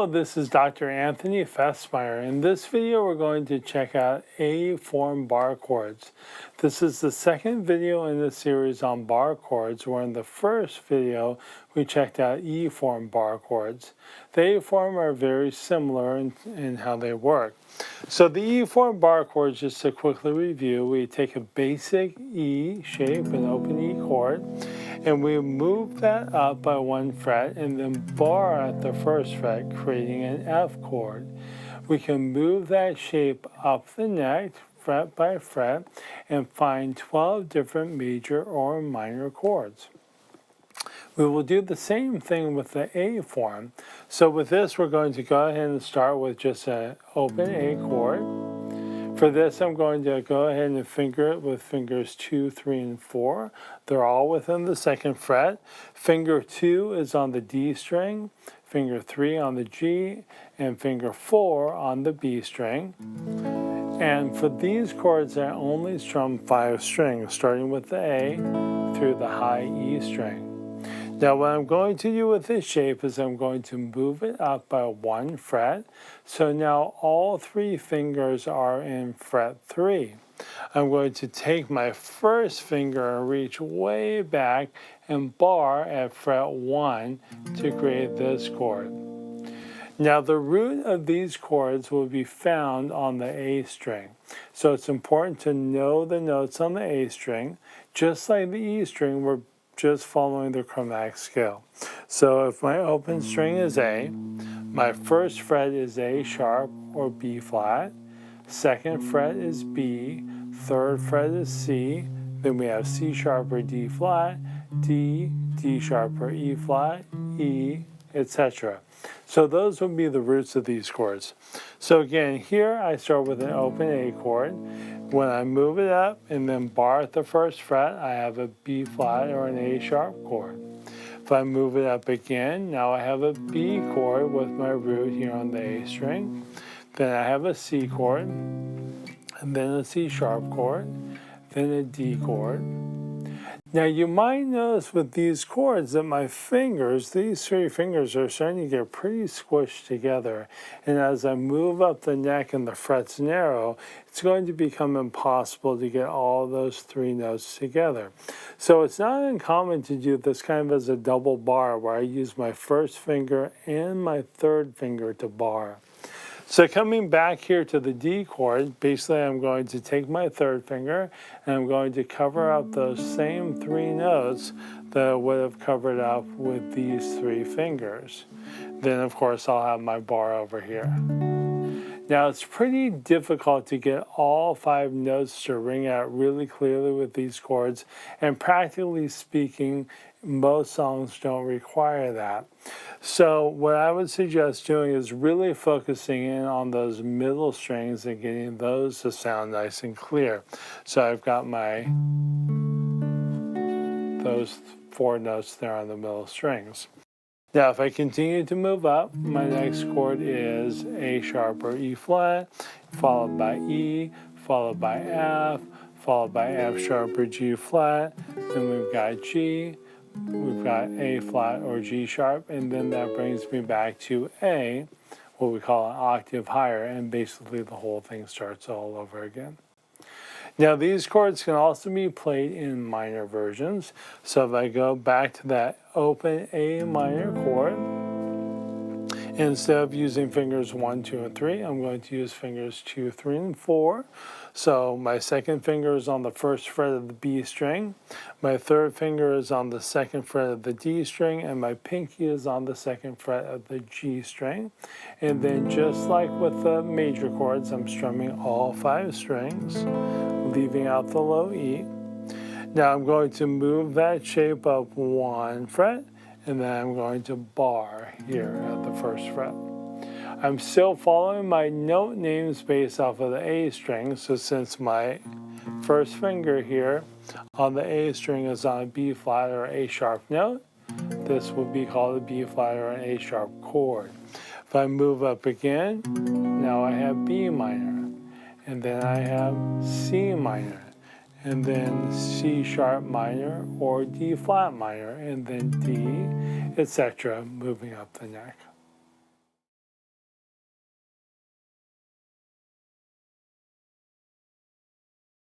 Hello, this is Dr. Anthony Festmeyer. In this video, we're going to check out A-form bar chords. This is the second video in the series on bar chords, where in the first video, we checked out E-form bar chords. The A-form are very similar in how they work. So the E-form bar chords, just to quickly review, we take a basic E shape, an open E chord, and we move that up by 1 fret and then bar at the first fret, creating an F chord. We can move that shape up the neck, fret by fret, and find 12 different major or minor chords. We will do the same thing with the A form. So with this, we're going to go ahead and start with just an open A chord. For this, I'm going to go ahead and finger it with fingers 2, 3, and 4. They're all within the 2nd fret. Finger 2 is on the D string, finger 3 on the G, and finger 4 on the B string. And for these chords, I only strum 5 strings, starting with the A through the high E string. Now what I'm going to do with this shape is I'm going to move it up by 1 fret. So now all 3 fingers are in fret 3. I'm going to take my first finger and reach way back and bar at fret 1 to create this chord. Now the root of these chords will be found on the A string. So it's important to know the notes on the A string. Just like the E string, we're just following the chromatic scale. So if my open string is A, my first fret is A sharp or B flat, 2nd fret is B, 3rd fret is C, then we have C sharp or D flat, D, D sharp or E flat, E, etc. So those would be the roots of these chords. So again, here I start with an open A chord. When I move it up and then bar at the first fret, I have a B flat or an A sharp chord. If I move it up again, now I have a B chord with my root here on the A string. Then I have a C chord, and then a C sharp chord, then a D chord. Now you might notice with these chords that my fingers, these 3 fingers, are starting to get pretty squished together. And as I move up the neck and the frets narrow, it's going to become impossible to get all those 3 notes together. So it's not uncommon to do this kind of as a double bar, where I use my first finger and my 3rd finger to bar. So coming back here to the D chord, basically I'm going to take my 3rd finger and I'm going to cover up those same 3 notes that I would have covered up with these 3 fingers. Then of course I'll have my bar over here. Now it's pretty difficult to get all 5 notes to ring out really clearly with these chords, and practically speaking, most songs don't require that. So what I would suggest doing is really focusing in on those middle strings and getting those to sound nice and clear. So I've got those 4 notes there on the middle strings. Now if I continue to move up, my next chord is A sharp or E flat, followed by E, followed by F, followed by F sharp or G flat, then we've got G, we've got A flat or G sharp, and then that brings me back to A, what we call an octave higher, and basically the whole thing starts all over again. Now these chords can also be played in minor versions. So if I go back to that open A minor chord, instead of using fingers 1, 2, and 3, I'm going to use fingers 2, 3, and 4. So my 2nd finger is on the 1st fret of the B string, my 3rd finger is on the 2nd fret of the D string, and my pinky is on the 2nd fret of the G string. And then just like with the major chords, I'm strumming all 5 strings, leaving out the low E. Now I'm going to move that shape up 1 fret, and then I'm going to bar here at the 1st fret. I'm still following my note names based off of the A string, so since my first finger here on the A string is on a B flat or A sharp note, this will be called a B flat or an A sharp chord. If I move up again, now I have B minor, and then I have C minor, and then C sharp minor or D flat minor, and then D, etc., moving up the neck.